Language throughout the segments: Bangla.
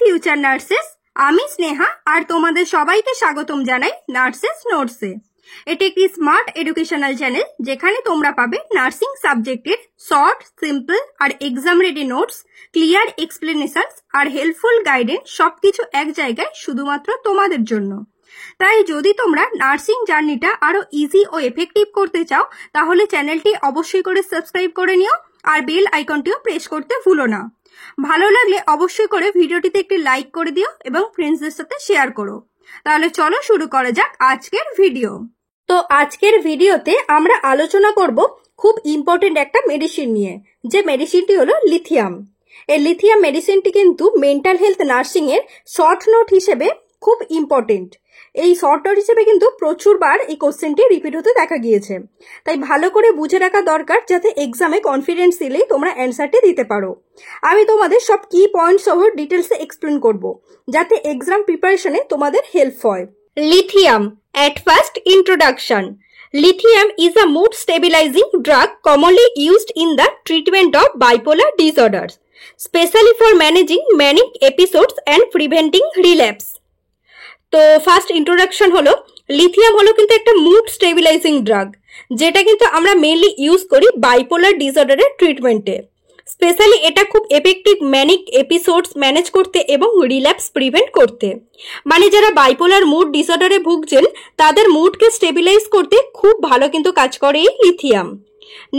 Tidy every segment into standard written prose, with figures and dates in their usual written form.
ফিউচার নার্সেস, আমি স্নেহা আর তোমাদের সবাইকে স্বাগতম জানাই নার্সেস নোটসে। এটি একটি স্মার্ট এডুকেশনাল চ্যানেল যেখানে তোমরা পাবে নার্সিং সাবজেক্টের শর্ট, সিম্পল আর exam ready notes, clear explanations আর হেল্পফুল গাইডেন্স, সবকিছু এক জায়গায় শুধুমাত্র তোমাদের জন্য। তাই যদি তোমরা নার্সিং জার্নিটা আরো ইজি ও এফেক্টিভ করতে চাও তাহলে চ্যানেলটি অবশ্যই করে সাবস্ক্রাইব করে নিও আর বেল আইকনটিও প্রেস করতে ভুলো না। ভালো লাগলে অবশ্যই করে ভিডিওটিতে একটি লাইক করে দিও এবং ফ্রেন্ডসদের সাথে শেয়ার করো। তাহলে চলো শুরু করা যাক আজকের ভিডিও। তো আজকের ভিডিওতে আমরা আলোচনা করব খুব ইম্পর্টেন্ট একটা মেডিসিন নিয়ে, যে মেডিসিনটি হলো লিথিয়াম। এই লিথিয়াম মেডিসিনটি কিন্তু মেন্টাল হেলথ নার্সিং এর শর্ট নোট হিসেবে খুব ইম্পর্টেন্ট। এই শর্ট নোট হিসেবে কিন্তু প্রচুরবার এই কোশ্চেনটি রিপিট হতে দেখা গিয়েছে, তাই ভালো করে বুঝে রাখা দরকার যাতে এক্সামে কনফিডেন্স দিলেই তোমরা অ্যান্সারটি দিতে পারো। আমি তোমাদের সব কি পয়েন্টস সহ ডিটেলসে এক্সপ্লেন করব যাতে এক্সাম প্রিপারেশনে তোমাদের হেল্প হয়। Lithium at first introduction. Lithium is a mood stabilizing drug commonly used in the treatment of bipolar disorders, especially for managing manic episodes and preventing relapse. তো ফার্স্ট ইন্ট্রোডাকশন হলো, লিথিয়াম হলো কিন্তু একটা মুড স্টেবিলাইজিং ড্রাগ, যেটা কিন্তু আমরা মেইনলি ইউজ করি বাইপোলার ডিসঅর্ডারের ট্রিটমেন্টে। স্পেশালি এটা খুব এফেক্টিভ ম্যানিক এপিসোডস ম্যানেজ করতে এবং রিল্যাপস প্রিভেন্ট করতে। মানে যারা বাইপোলার মুড ডিসঅর্ডারে ভুগছেন তাদের মুডকে স্টেবিলাইজ করতে খুব ভালো কিন্তু কাজ করে এই লিথিয়াম।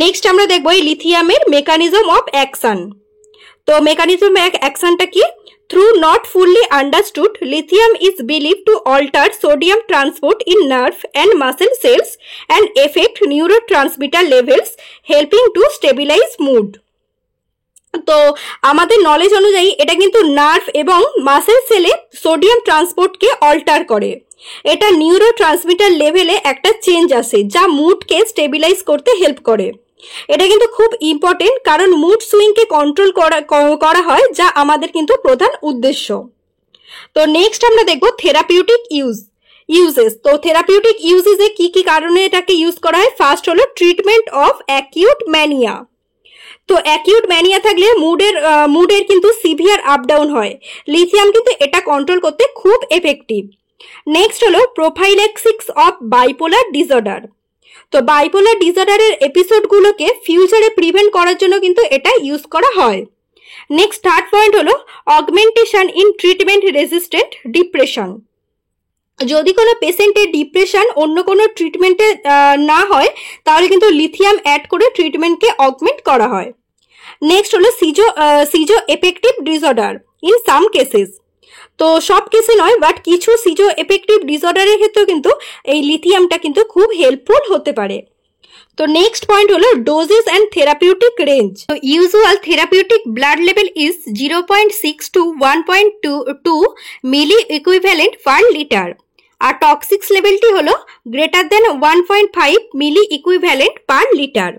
নেক্সট আমরা দেখবো এই লিথিয়ামের মেকানিজম অফ অ্যাকশন। তো মেকানিজম অফ অ্যাকশনটা কি? Through not fully understood, lithium is believed to alter sodium transport in nerve and muscle cells and affect neurotransmitter levels, helping to stabilize mood. তো আমাদের নলেজ অনুযায়ী এটা কিন্তু নার্ভ এবং মাসেল সেলে সোডিয়াম ট্রান্সপোর্টকে অল্টার করে। এটা নিউরো ট্রান্সমিটার লেভেলে একটা চেঞ্জ আসে যা মুডকে স্টেবিলাইজ করতে হেল্প করে। এটা কিন্তু খুব ইম্পর্টেন্ট কারণ মুড সুইংকে কন্ট্রোল করা হয়, যা আমাদের কিন্তু প্রধান উদ্দেশ্য। তো নেক্সট আমরা দেখবো থেরাপিউটিক ইউজেস। তো থেরাপিউটিক ইউজেসে কি কি কারণে এটাকে ইউজ করা হয়? ফার্স্ট হলো ট্রিটমেন্ট অফ অ্যাকিউট ম্যানিয়া। তো অ্যাকিউট ম্যানিয়া থাকলে মুডের কিন্তু সিভিয়ার আপ ডাউন হয়, লিথিয়াম কিন্তু এটা কন্ট্রোল করতে খুব এফেক্টিভ। নেক্সট হলো প্রোফাইল্যাক্সিস অফ বাইপোলার ডিসঅর্ডার। তো বাইপোলার ডিসঅর্ডারের এপিসোডগুলোকে ফিউচারে প্রিভেন্ট করার জন্য কিন্তু এটা ইউজ করা হয়। নেক্সট থার্ড পয়েন্ট হলো augmentation in treatment resistant depression. যদি কোনো পেশেন্টের ডিপ্রেশন অন্য কোনো ট্রিটমেন্টে না হয় তাহলে কিন্তু লিথিয়াম অ্যাড করে ট্রিটমেন্টকে অগমেন্ট করা হয়। নেক্সট হলো schizoaffective disorder in some cases. তো সব কেসে নয়, বাট কিছু সিজো এফেক্টিভ ডিসঅর্ডারের ক্ষেত্রেও কিন্তু এই লিথিয়ামটা কিন্তু খুব হেল্পফুল হতে পারে। তো নেক্সট পয়েন্ট হলো ডোজেস অ্যান্ড থেরাপিউটিক রেঞ্জ। তো usual therapeutic blood level is 0.6 to 1.2 milli equivalent per litre, আর টক্সিক্স লেভেলটি হলো greater than 1.5 milli equivalent per litre.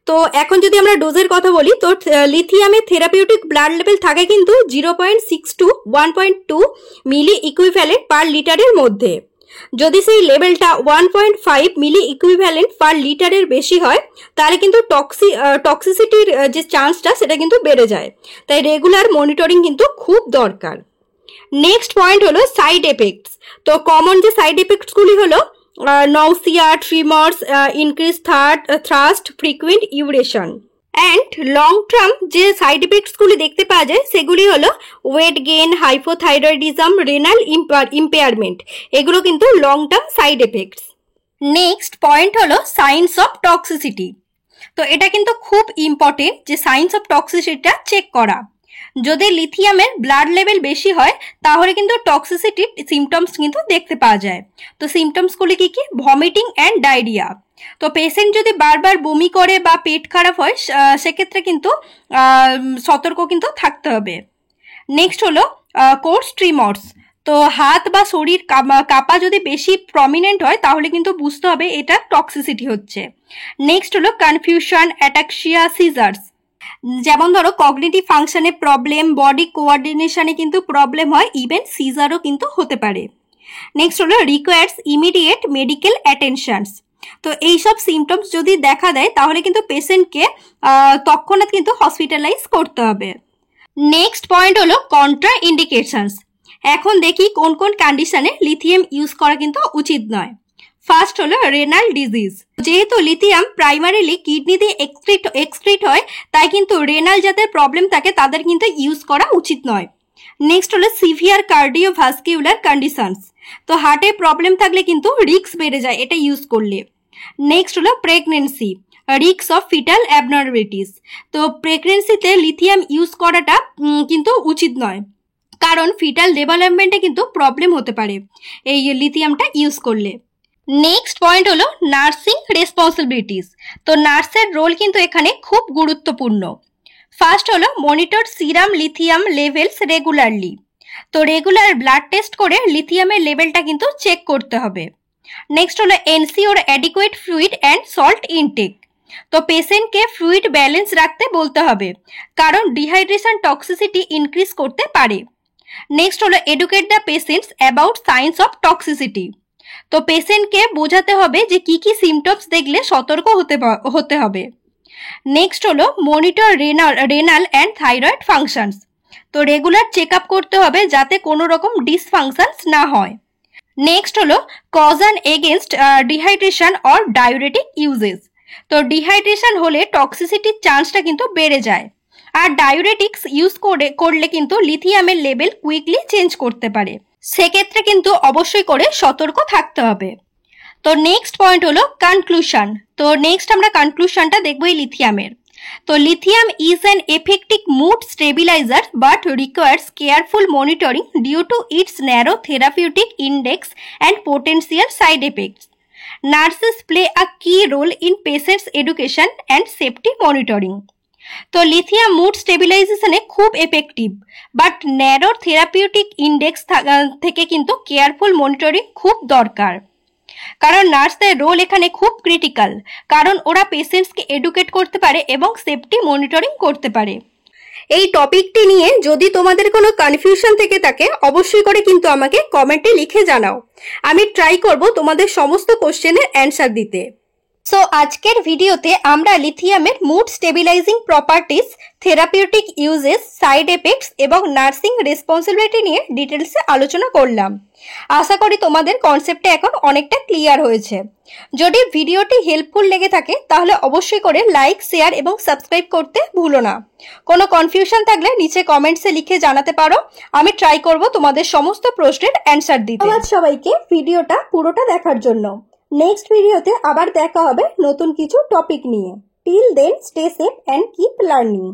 তো এখন যদি আমরা ডোজের কথা বলি, তো লিথিয়ামের থেরাপিউটিক ব্লাড লেভেল থাকে কিন্তু 0.6 to 1.2 মিলি ইকুইভ্যালেন্ট পার লিটারের মধ্যে। যদি সেই লেভেলটা 1.5 মিলি ইকুইভ্যালেন্ট পার লিটারের বেশি হয় তাহলে কিন্তু টক্সিসিটির যে চান্সটা সেটা কিন্তু বেড়ে যায়, তাই রেগুলার মনিটরিং কিন্তু খুব দরকার। নেক্সট পয়েন্ট হলো সাইড এফেক্টস। তো কমন যে সাইড এফেক্টসগুলি হলো nausea, tremors, increase thirst, frequent urination. And long term যে সাইড এফেক্টসগুলি দেখতে পাওয়া যায় সেগুলি হলো weight gain, hypothyroidism, renal impairment. এগুলো কিন্তু long term side effects. Next point হলো সাইন্স অফ টক্সিসিটি। তো এটা কিন্তু খুব ইম্পর্টেন্ট যে সাইন্স অফ টক্সিসিটিটা চেক করা। যদি লিথিয়ামের ব্লাড লেভেল বেশি হয় তাহলে কিন্তু টক্সিসিটির সিমটমস কিন্তু দেখতে পাওয়া যায়। তো সিমটমসগুলি কি কি? Vomiting and diarrhoea. তো পেশেন্ট যদি বারবার বমি করে বা পেট খারাপ হয় সেক্ষেত্রে কিন্তু সতর্ক কিন্তু থাকতে হবে। নেক্সট হলো কোর্স ট্রিমর্স। তো হাত বা শরীর কাঁপা যদি বেশি প্রমিনেন্ট হয় তাহলে কিন্তু বুঝতে হবে এটা টক্সিসিটি হচ্ছে। নেক্সট হলো কনফিউশন, অ্যাটাক্সিয়া, সিজার্স। যেমন ধরো কগনিটিভ ফাংশনে প্রবলেম, বডি কোঅর্ডিনেশনে কিন্তু প্রবলেম হয়, ইভেন সিজারও কিন্তু হতে পারে। নেক্সট হলো রিকোয়ার্স ইমিডিয়েট মেডিকেল অ্যাটেনশনস। তো এইসব সিমটমস যদি দেখা দেয় তাহলে কিন্তু পেশেন্টকে তৎক্ষণাৎ কিন্তু হসপিটালাইজ করতে হবে। নেক্সট পয়েন্ট হলো কন্ট্রা ইন্ডিকেশনস। এখন দেখি কোন কোন কন্ডিশনে লিথিয়াম ইউজ করা কিন্তু উচিত নয়। ফার্স্ট হলো রেনাল ডিজিজ। যেহেতু লিথিয়াম প্রাইমারিলি কিডনি দিয়ে এক্সক্রিট হয়, তাই কিন্তু রেনাল যাদের প্রবলেম থাকে তাদের কিন্তু ইউজ করা উচিত নয়। নেক্সট হলো সিভিয়ার কার্ডিওভাস্কিউলার কন্ডিশনস। তো হার্টে প্রবলেম থাকলে কিন্তু রিস্ক বেড়ে যায় এটা ইউজ করলে। নেক্সট হলো pregnancy, risk of fetal abnormalities. তো প্রেগনেন্সিতে লিথিয়াম ইউজ করাটা কিন্তু উচিত নয়, কারণ ফিটাল ডেভেলপমেন্টে কিন্তু প্রবলেম হতে পারে এই লিথিয়ামটা ইউজ করলে। নেক্সট পয়েন্ট হলো নার্সিং রেসপন্সিবিলিটিস। তো নার্সের রোল কিন্তু এখানে খুব গুরুত্বপূর্ণ। ফার্স্ট হলো monitor serum lithium levels regularly. তো রেগুলার ব্লাড টেস্ট করে লিথিয়ামের লেভেলটা কিন্তু চেক করতে হবে। নেক্সট হলো ensure adequate fluid and salt intact. তো পেশেন্টকে ফ্লুইড ব্যালেন্স রাখতে বলতে হবে, কারণ ডিহাইড্রেশন টক্সিসিটি ইনক্রিজ করতে পারে। নেক্সট হলো educate the patients about signs of toxicity. তো পেশেন্টকে বোঝাতে হবে যে কি কি সিমটমস দেখলে সতর্ক হতে হবে। নেক্সট হলো monitor renal and thyroid functions. তো রেগুলার চেক আপ করতে হবে যাতে কোনো রকম ডিসফাংশনস না হয়। নেক্সট হলো cause and against dehydration or diuretic uses. তো ডিহাইড্রেশন হলে টক্সিসিটির চান্সটা কিন্তু বেড়ে যায়, আর ডায়ুরেটিক্স ইউজ করলে কিন্তু লিথিয়ামের লেভেল কুইকলি চেঞ্জ করতে পারে, সেক্ষেত্রে কিন্তু অবশ্যই করে সতর্ক থাকতে হবে। তো নেক্সট পয়েন্ট হলো কনক্লুশন। তো নেক্সট আমরা কনক্লুশনটা দেখবো এই লিথিয়ামের। তো lithium is an effective mood stabiliser but requires careful monitoring due to its narrow therapeutic index and potential side effects. Nurses play a key role in patients education and safety monitoring. তো লিথিয়াম মুড স্টেবিলাইজেশনে খুব effective, but narrow therapeutic index থেকে কিন্তু কেয়ারফুল মনিটরিং খুব দরকার, কারণ নার্সদের রোল এখানে খুব ক্রিটিক্যাল, কারণ ওরা পেশেন্টসকে এডুকেট করতে পারে এবং সেফটি মনিটরিং করতে পারে। এই টপিকটি নিয়ে যদি তোমাদের কোনো কনফিউশন থেকে থাকে অবশ্যই করে কিন্তু আমাকে কমেন্টে লিখে জানাও, আমি ট্রাই করব তোমাদের সমস্ত কোশ্চেনের অ্যান্সার দিতে। সো আজকের ভিডিওতে আমরা লিথিয়ামের mood stabilising properties, therapeutic uses, side effects এবং নার্সিং রেসপন্সিবিলিটি নিয়ে ডিটেলসে আলোচনা করলাম। আশা করি তোমাদের কনসেপ্টটা এখন অনেকটা ক্লিয়ার হয়েছে। যদি ভিডিওটি হেল্পফুল লেগে থাকে তাহলে অবশ্যই করে লাইক, শেয়ার এবং সাবস্ক্রাইব করতে ভুলো না। কোনো কনফিউশন থাকলে নিচে কমেন্টসে লিখে জানাতে পারো, আমি ট্রাই করব তোমাদের সমস্ত প্রশ্নের অ্যান্সার দিতে। ধন্যবাদ সবাইকে ভিডিওটা পুরোটা দেখার জন্য। নেক্সট ভিডিওতে আবার দেখা হবে নতুন কিছু টপিক নিয়ে। Till then stay safe and keep learning.